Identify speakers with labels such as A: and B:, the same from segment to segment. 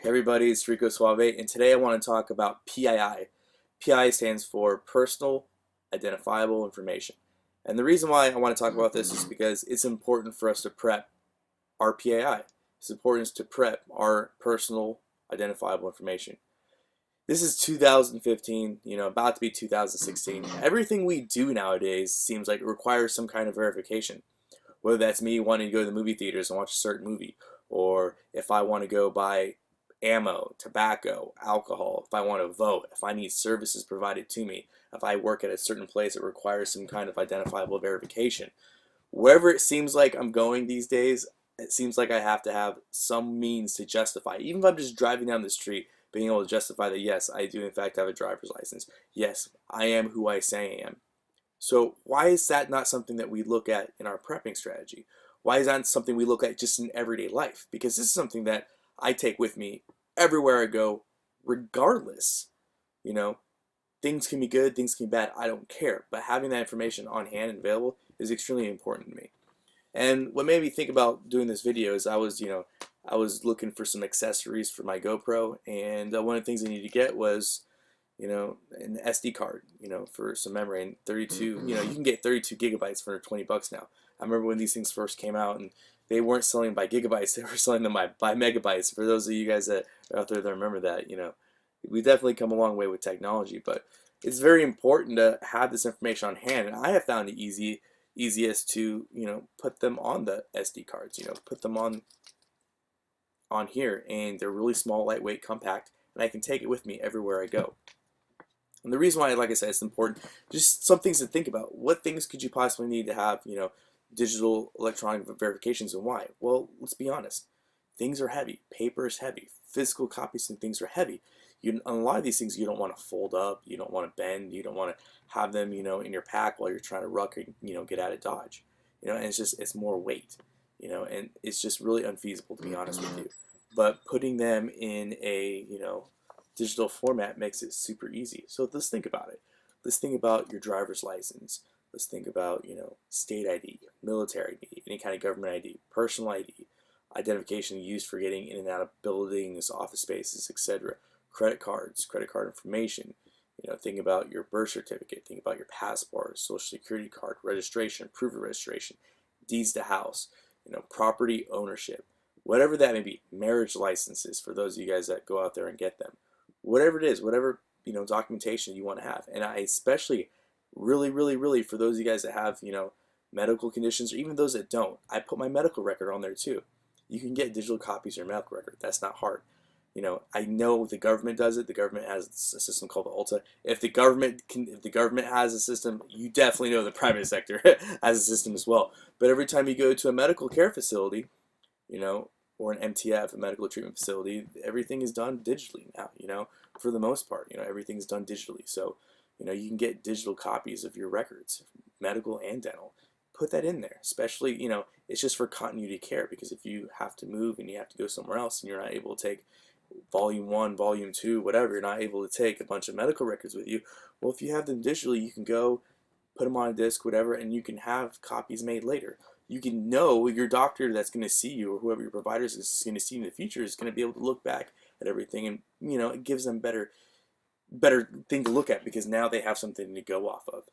A: Hey everybody, it's Rico Suave, and today I want to talk about PII. PII stands for Personal Identifiable Information. And the reason why I want to talk about this is because it's important for us to prep our PII. It's important to prep our personal identifiable information. This is 2015, about to be 2016. Everything we do nowadays seems like it requires some kind of verification. Whether that's me wanting to go to the movie theaters and watch a certain movie, or if I want to go buy ammo, tobacco, alcohol, if I want to vote, if I need services provided to me, if I work at a certain place that requires some kind of identifiable verification. Wherever it seems like I'm going these days, it seems like I have to have some means to justify. Even if I'm just driving down the street, being able to justify that, yes, I do in fact have a driver's license. Yes, I am who I say I am. So why is that not something that we look at in our prepping strategy? Why is that something we look at just in everyday life? Because this is something that I take with me everywhere I go, regardless. You know, things can be good, things can be bad, I don't care. But having that information on hand and available is extremely important to me. And what made me think about doing this video is I was looking for some accessories for my GoPro, and one of the things I needed to get was an SD card, for some memory. And 32, you can get 32 gigabytes for 20 bucks now. I remember when these things first came out, and they weren't selling by gigabytes, they were selling them by megabytes. For those of you guys that are out there that remember that, we definitely come a long way with technology, but it's very important to have this information on hand. And I have found it easiest to, put them on the SD cards, put them on here, and they're really small, lightweight, compact, and I can take it with me everywhere I go. And the reason why, like I said, it's important, just some things to think about. What things could you possibly need to have, digital electronic verifications, and why? Well, let's be honest. Things are heavy. Paper is heavy. Physical copies and things are heavy. A lot of these things you don't want to fold up. You don't want to bend. You don't want to have them, in your pack while you're trying to ruck or, get out of Dodge. And it's more weight, and it's just really unfeasible, to be honest with you. But putting them in a, digital format makes it super easy. So let's think about it. Let's think about your driver's license. Let's think about, state ID, military ID, any kind of government ID, personal ID, identification used for getting in and out of buildings, office spaces, etc. Credit cards, credit card information. Think about your birth certificate. Think about your passport, social security card, registration, proof of registration, deeds to house, property ownership, whatever that may be. Marriage licenses for those of you guys that go out there and get them. Whatever it is, whatever documentation you want to have. And I especially really for those of you guys that have medical conditions, or even those that don't, I put my medical record on there too. You can get digital copies of your medical record. That's not hard. I know the government does it. The government has a system called the Ulta. If the government has a system, you definitely know the private sector has a system as well. But every time you go to a medical care facility, or an MTF, a medical treatment facility, everything is done digitally now, for the most part. Everything's done digitally. So, you can get digital copies of your records, medical and dental. Put that in there, especially, it's just for continuity care, because if you have to move and you have to go somewhere else and you're not able to take volume 1, volume 2, whatever, you're not able to take a bunch of medical records with you. Well, if you have them digitally, you can go put them on a disc, whatever, and you can have copies made later. You can know your doctor that's going to see you, or whoever your provider is going to see you in the future, is going to be able to look back at everything, and it gives them better thing to look at, because now they have something to go off of.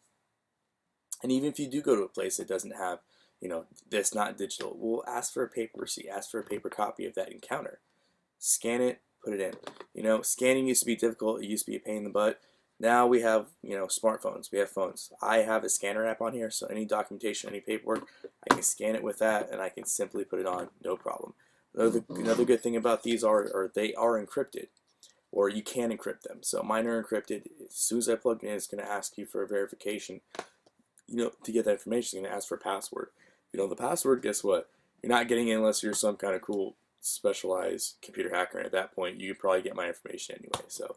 A: And even if you do go to a place that doesn't have, that's not digital, well, ask for a paper receipt, ask for a paper copy of that encounter. Scan it, put it in. Scanning used to be difficult. It used to be a pain in the butt. Now we have, smartphones. We have phones. I have a scanner app on here, so any documentation, any paperwork, I can scan it with that, and I can simply put it on, no problem. Another good thing about these are they are encrypted, or you can encrypt them. So mine are encrypted. As soon as I plug it in, it's going to ask you for a verification. To get that information, it's going to ask for a password. If you know the password, guess what? You're not getting in unless you're some kind of cool, specialized computer hacker. And at that point, you can probably get my information anyway. So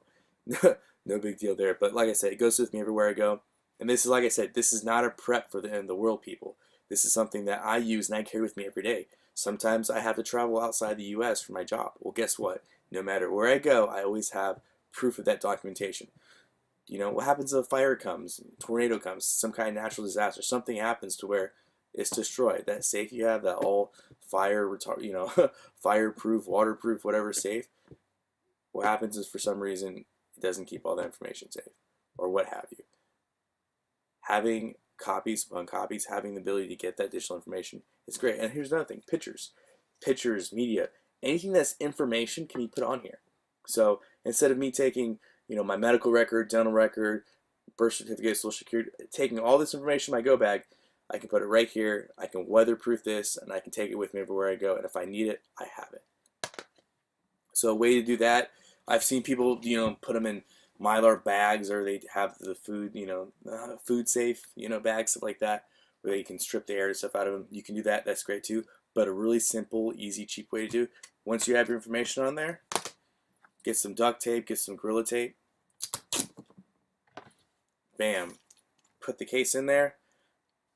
A: no big deal there. But like I said, it goes with me everywhere I go. And this is, like I said, this is not a prep for the end of the world, people. This is something that I use and I carry with me every day. Sometimes I have to travel outside the U.S. for my job. Well, guess what? No matter where I go, I always have proof of that documentation. What happens if a fire comes, tornado comes, some kind of natural disaster, something happens to where it's destroyed. That safe you have, that all fireproof, waterproof, whatever safe, What happens is for some reason it doesn't keep all that information safe, or what have you. Having copies upon copies, having the ability to get that additional information is great. And here's another thing: pictures, media, anything that's information can be put on here. So instead of me taking, my medical record, dental record, birth certificate, social security, taking all this information in my go bag, I can put it right here. I can weatherproof this, and I can take it with me everywhere I go. And if I need it, I have it. So a way to do that, I've seen people, put them in Mylar bags, or they have the food, food safe, bags, stuff like that, where they can strip the air and stuff out of them. You can do that. That's great too. But a really simple, easy, cheap way to do, once you have your information on there, get some duct tape, get some Gorilla Tape, bam, put the case in there,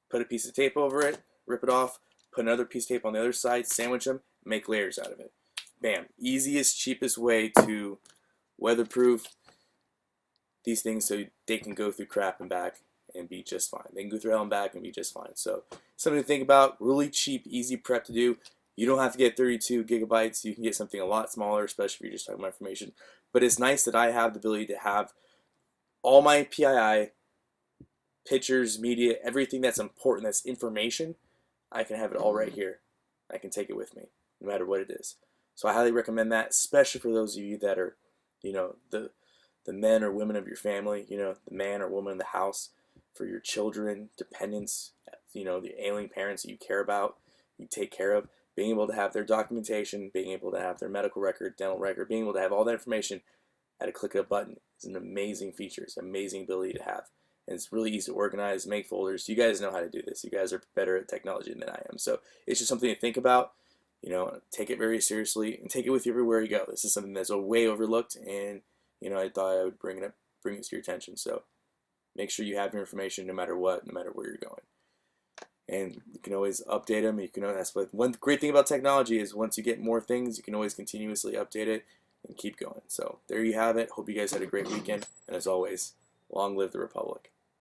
A: put a piece of tape over it, rip it off, put another piece of tape on the other side, sandwich them, make layers out of it. Bam. Easiest, cheapest way to weatherproof these things so they can go through crap and back and be just fine. They can go through hell and back and be just fine. So something to think about. Really cheap, easy prep to do. You don't have to get 32 gigabytes. You can get something a lot smaller, especially if you're just talking about information. But it's nice that I have the ability to have all my PII, pictures, media, everything that's important, that's information. I can have it all right here. I can take it with me, no matter what it is. So I highly recommend that, especially for those of you that are, the men or women of your family, the man or woman in the house, for your children, dependents, the ailing parents that you care about, you take care of, being able to have their documentation, being able to have their medical record, dental record, being able to have all that information at a click of a button is an amazing feature. It's an amazing ability to have. And it's really easy to organize, make folders. You guys know how to do this. You guys are better at technology than I am. So it's just something to think about. Take it very seriously and take it with you everywhere you go. This is something that's way overlooked, and I thought I would bring it to your attention. So make sure you have your information no matter what, no matter where you're going. And you can always update them. That's one great thing about technology is once you get more things, you can always continuously update it and keep going. So there you have it. Hope you guys had a great weekend, and as always, long live the Republic.